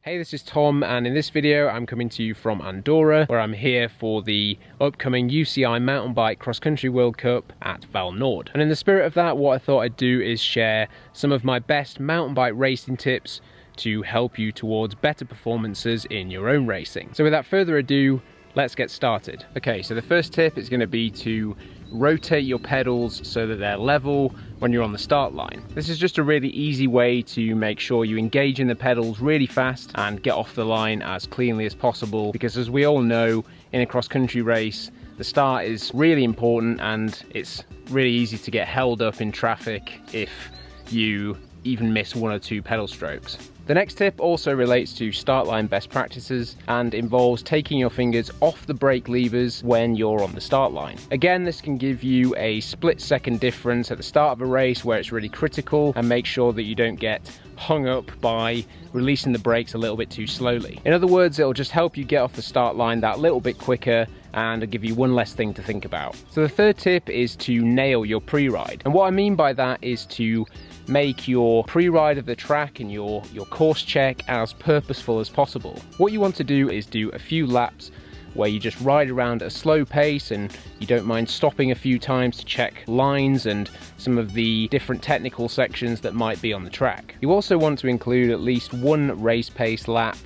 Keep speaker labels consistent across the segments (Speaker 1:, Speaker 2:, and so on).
Speaker 1: Hey, this is Tom, and in this video I'm coming to you from Andorra, where I'm here for the upcoming UCI Mountain Bike Cross Country World Cup at Val Nord. And in the spirit of that, what I thought I'd do is share some of my best mountain bike racing tips to help you towards better performances in your own racing. So without further ado, let's get started. Okay, so the first tip is going to be to rotate your pedals so that they're level when you're on the start line. This is just a really easy way to make sure you engage in the pedals really fast and get off the line as cleanly as possible, because as we all know, in a cross-country race, the start is really important and it's really easy to get held up in traffic if you even miss one or two pedal strokes. The next tip also relates to start line best practices and involves taking your fingers off the brake levers when you're on the start line. Again, this can give you a split-second difference at the start of a race where it's really critical, and make sure that you don't get hung up by releasing the brakes a little bit too slowly. In other words, it'll just help you get off the start line that little bit quicker and it'll give you one less thing to think about. So the third tip is to nail your pre-ride. And what I mean by that is to make your pre-ride of the track and your course check as purposeful as possible. What you want to do is do a few laps where you just ride around at a slow pace and you don't mind stopping a few times to check lines and some of the different technical sections that might be on the track. You also want to include at least one race pace lap,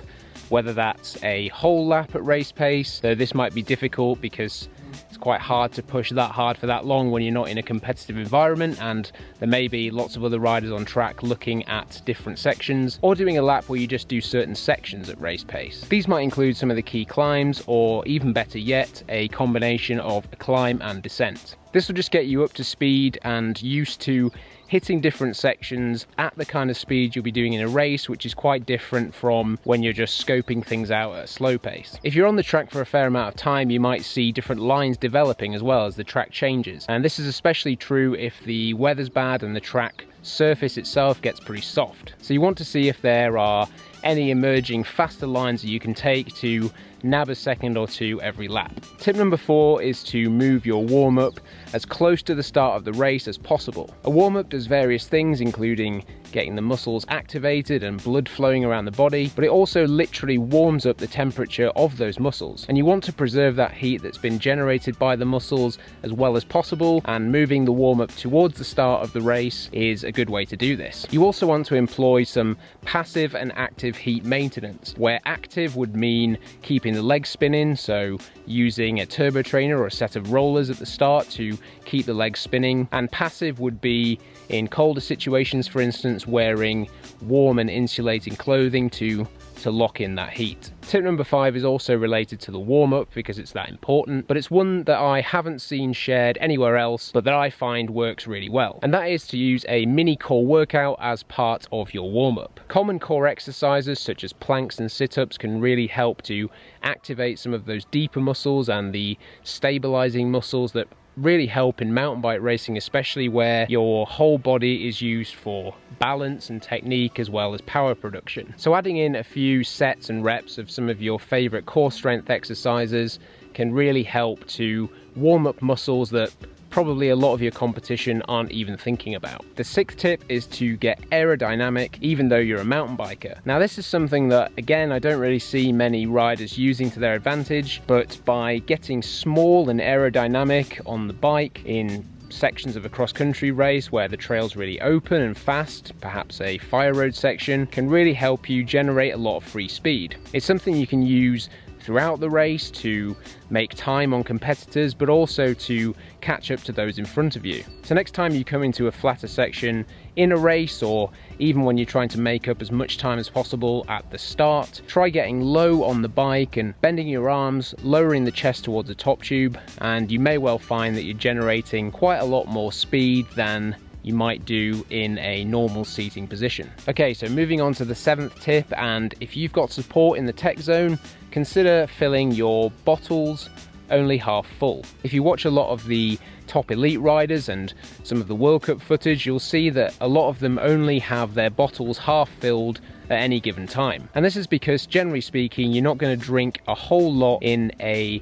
Speaker 1: whether that's a whole lap at race pace, though this might be difficult because it's quite hard to push that hard for that long when you're not in a competitive environment and there may be lots of other riders on track looking at different sections, or doing a lap where you just do certain sections at race pace. These might include some of the key climbs, or even better yet, a combination of a climb and descent. This will just get you up to speed and used to hitting different sections at the kind of speed you'll be doing in a race, which is quite different from when you're just scoping things out at a slow pace. If you're on the track for a fair amount of time, you might see different lines developing as well as the track changes. And this is especially true if the weather's bad and the track surface itself gets pretty soft. So you want to see if there are any emerging faster lines that you can take to nab a second or two every lap. Tip number 4 is to move your warm-up as close to the start of the race as possible. A warm-up does various things, including getting the muscles activated and blood flowing around the body, but it also literally warms up the temperature of those muscles. And you want to preserve that heat that's been generated by the muscles as well as possible, and moving the warm-up towards the start of the race is a good way to do this. You also want to employ some passive and active heat maintenance, where active would mean keeping the legs spinning, so using a turbo trainer or a set of rollers at the start to keep the legs spinning, and passive would be in colder situations, for instance, wearing warm and insulating clothing to lock in that heat. Tip number 5 is also related to the warm-up because it's that important, but it's one that I haven't seen shared anywhere else, but that I find works really well. And that is to use a mini core workout as part of your warm-up. Common core exercises such as planks and sit-ups can really help to activate some of those deeper muscles and the stabilizing muscles that really help in mountain bike racing, especially where your whole body is used for balance and technique as well as power production. So adding in a few sets and reps of some of your favorite core strength exercises can really help to warm up muscles that probably a lot of your competition aren't even thinking about. The 6th tip is to get aerodynamic even though you're a mountain biker. Now this is something that, again, I don't really see many riders using to their advantage, but by getting small and aerodynamic on the bike in sections of a cross-country race where the trail's really open and fast, perhaps a fire road section, can really help you generate a lot of free speed. It's something you can use throughout the race to make time on competitors, but also to catch up to those in front of you. So next time you come into a flatter section in a race, or even when you're trying to make up as much time as possible at the start, try getting low on the bike and bending your arms, lowering the chest towards the top tube, and you may well find that you're generating quite a lot more speed than you might do in a normal seating position. Okay, so moving on to the 7th tip, and if you've got support in the tech zone, consider filling your bottles only half full. If you watch a lot of the top elite riders and some of the World Cup footage, you'll see that a lot of them only have their bottles half filled at any given time. And this is because, generally speaking, you're not going to drink a whole lot in a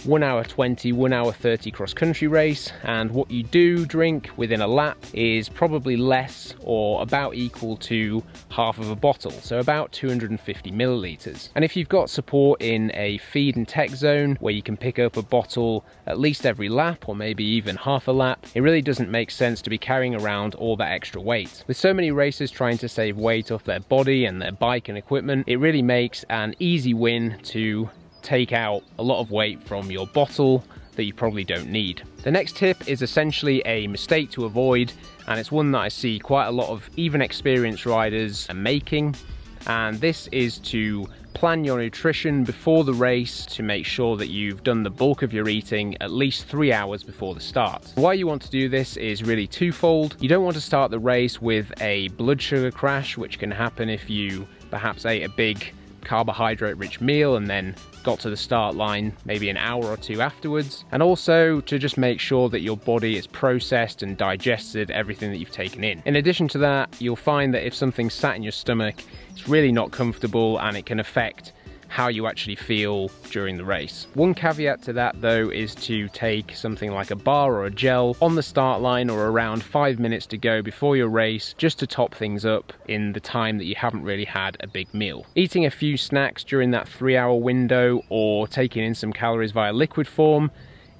Speaker 1: 1 hour 20, 1 hour 30 cross-country race, and what you do drink within a lap is probably less or about equal to half of a bottle, so about 250 milliliters. And if you've got support in a feed and tech zone where you can pick up a bottle at least every lap or maybe even half a lap, it really doesn't make sense to be carrying around all that extra weight. With so many racers trying to save weight off their body and their bike and equipment, it really makes an easy win to take out a lot of weight from your bottle that you probably don't need. The next tip is essentially a mistake to avoid, and it's one that I see quite a lot of even experienced riders are making, and this is to plan your nutrition before the race to make sure that you've done the bulk of your eating at least 3 hours before the start. Why you want to do this is really twofold. You don't want to start the race with a blood sugar crash, which can happen if you perhaps ate a big carbohydrate-rich meal and then got to the start line maybe an hour or two afterwards, and also to just make sure that your body has processed and digested everything that you've taken in. In addition to that, you'll find that if something's sat in your stomach, it's really not comfortable and it can affect how you actually feel during the race. One caveat to that though is to take something like a bar or a gel on the start line or around 5 minutes to go before your race, just to top things up in the time that you haven't really had a big meal. Eating a few snacks during that 3-hour window or taking in some calories via liquid form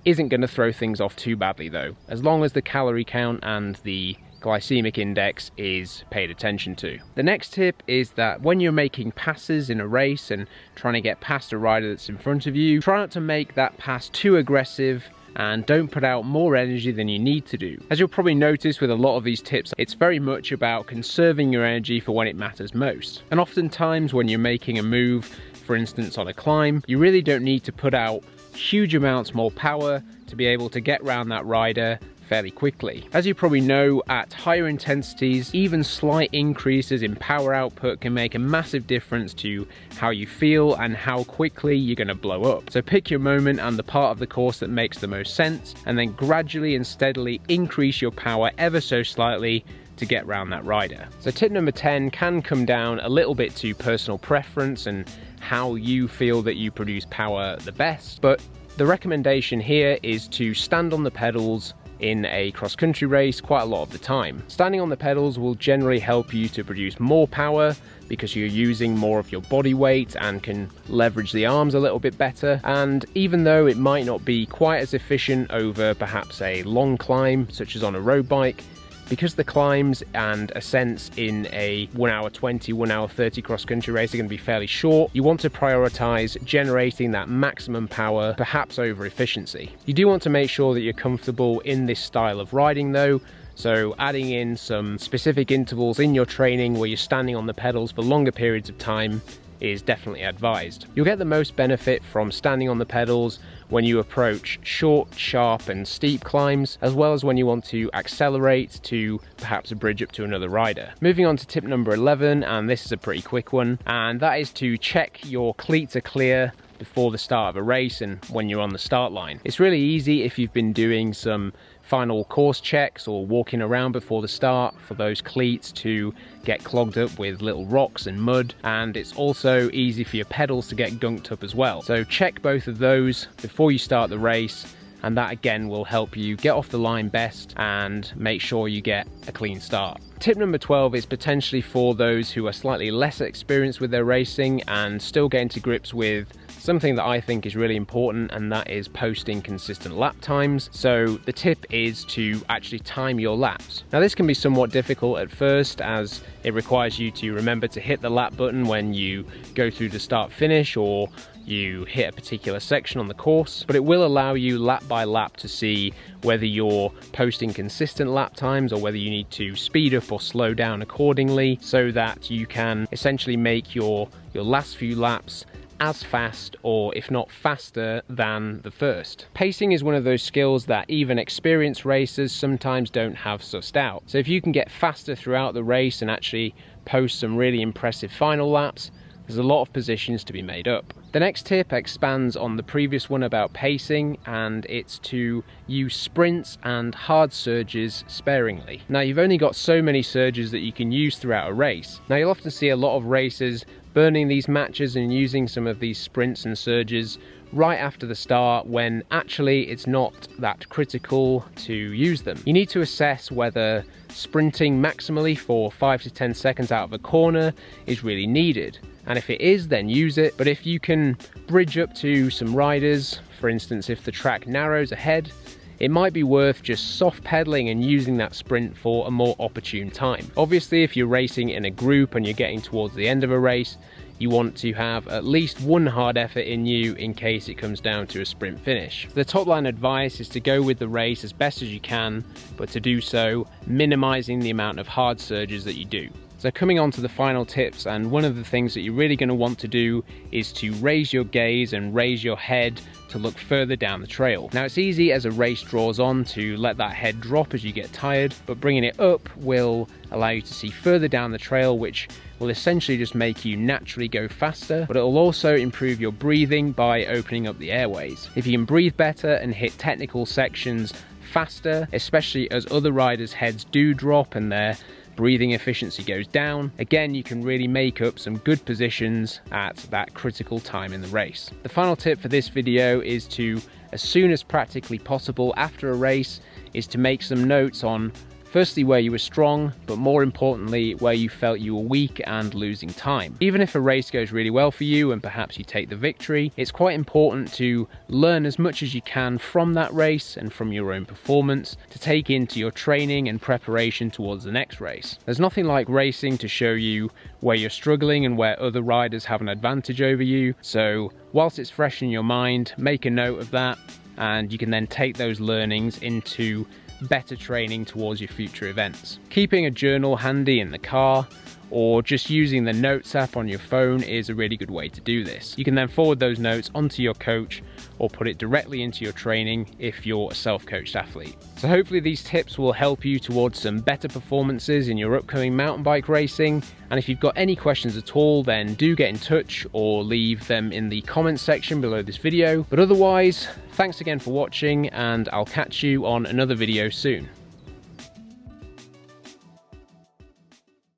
Speaker 1: isn't going to throw things off too badly though, as long as the calorie count and the glycemic index is paid attention to. The next tip is that when you're making passes in a race and trying to get past a rider that's in front of you, try not to make that pass too aggressive and don't put out more energy than you need to do. As you'll probably notice with a lot of these tips, it's very much about conserving your energy for when it matters most. And oftentimes when you're making a move, for instance on a climb, you really don't need to put out huge amounts more power to be able to get around that rider fairly quickly. As you probably know, at higher intensities, even slight increases in power output can make a massive difference to how you feel and how quickly you're going to blow up. So pick your moment and the part of the course that makes the most sense, and then gradually and steadily increase your power ever so slightly to get around that rider. So tip number 10 can come down a little bit to personal preference and how you feel that you produce power the best, but the recommendation here is to stand on the pedals in a cross-country race quite a lot of the time. Standing on the pedals will generally help you to produce more power because you're using more of your body weight and can leverage the arms a little bit better. And even though it might not be quite as efficient over perhaps a long climb such as on a road bike, because the climbs and ascents in a 1 hour 20, 1 hour 30 cross-country race are going to be fairly short, you want to prioritize generating that maximum power, perhaps over efficiency. You do want to make sure that you're comfortable in this style of riding though, so adding in some specific intervals in your training where you're standing on the pedals for longer periods of time is definitely advised. You'll get the most benefit from standing on the pedals when you approach short, sharp and steep climbs, as well as when you want to accelerate to perhaps a bridge up to another rider. Moving on to tip number 11, and this is a pretty quick one, and that is to check your cleats are clear before the start of a race and when you're on the start line. It's really easy if you've been doing some final course checks or walking around before the start for those cleats to get clogged up with little rocks and mud, and it's also easy for your pedals to get gunked up as well. So check both of those before you start the race, and that again will help you get off the line best and make sure you get a clean start. Tip number 12 is potentially for those who are slightly less experienced with their racing and still getting to grips with something that I think is really important, and that is posting consistent lap times. So the tip is to actually time your laps. Now this can be somewhat difficult at first, as it requires you to remember to hit the lap button when you go through the start finish or you hit a particular section on the course, but it will allow you lap by lap to see whether you're posting consistent lap times or whether you need to speed up or slow down accordingly, so that you can essentially make your last few laps as fast, or if not faster, than the first. Pacing is one of those skills that even experienced racers sometimes don't have sussed out. So if you can get faster throughout the race and actually post some really impressive final laps, there's a lot of positions to be made up. The next tip expands on the previous one about pacing, and it's to use sprints and hard surges sparingly. Now you've only got so many surges that you can use throughout a race. Now you'll often see a lot of racers burning these matches and using some of these sprints and surges right after the start when actually it's not that critical to use them. You need to assess whether sprinting maximally for 5 to 10 seconds out of a corner is really needed. And if it is, then use it. But if you can bridge up to some riders, for instance, if the track narrows ahead, it might be worth just soft pedaling and using that sprint for a more opportune time. Obviously, if you're racing in a group and you're getting towards the end of a race, you want to have at least one hard effort in you in case it comes down to a sprint finish. The top line advice is to go with the race as best as you can, but to do so minimizing the amount of hard surges that you do. So coming on to the final tips, and one of the things that you're really going to want to do is to raise your gaze and raise your head to look further down the trail. Now it's easy as a race draws on to let that head drop as you get tired, but bringing it up will allow you to see further down the trail, which will essentially just make you naturally go faster, but it will also improve your breathing by opening up the airways. If you can breathe better and hit technical sections faster, especially as other riders' heads do drop and their breathing efficiency goes down, again you can really make up some good positions at that critical time in the race. The final tip for this video is to, as soon as practically possible after a race, is to make some notes on firstly where you were strong, but more importantly where you felt you were weak and losing time. Even if a race goes really well for you and perhaps you take the victory, it's quite important to learn as much as you can from that race and from your own performance to take into your training and preparation towards the next race. There's nothing like racing to show you where you're struggling and where other riders have an advantage over you, so whilst it's fresh in your mind, make a note of that and you can then take those learnings into better training towards your future events. Keeping a journal handy in the car or just using the notes app on your phone is a really good way to do this. You can then forward those notes onto your coach or put it directly into your training if you're a self-coached athlete. So hopefully these tips will help you towards some better performances in your upcoming mountain bike racing. And if you've got any questions at all, then do get in touch or leave them in the comments section below this video. But otherwise, thanks again for watching and I'll catch you on another video soon.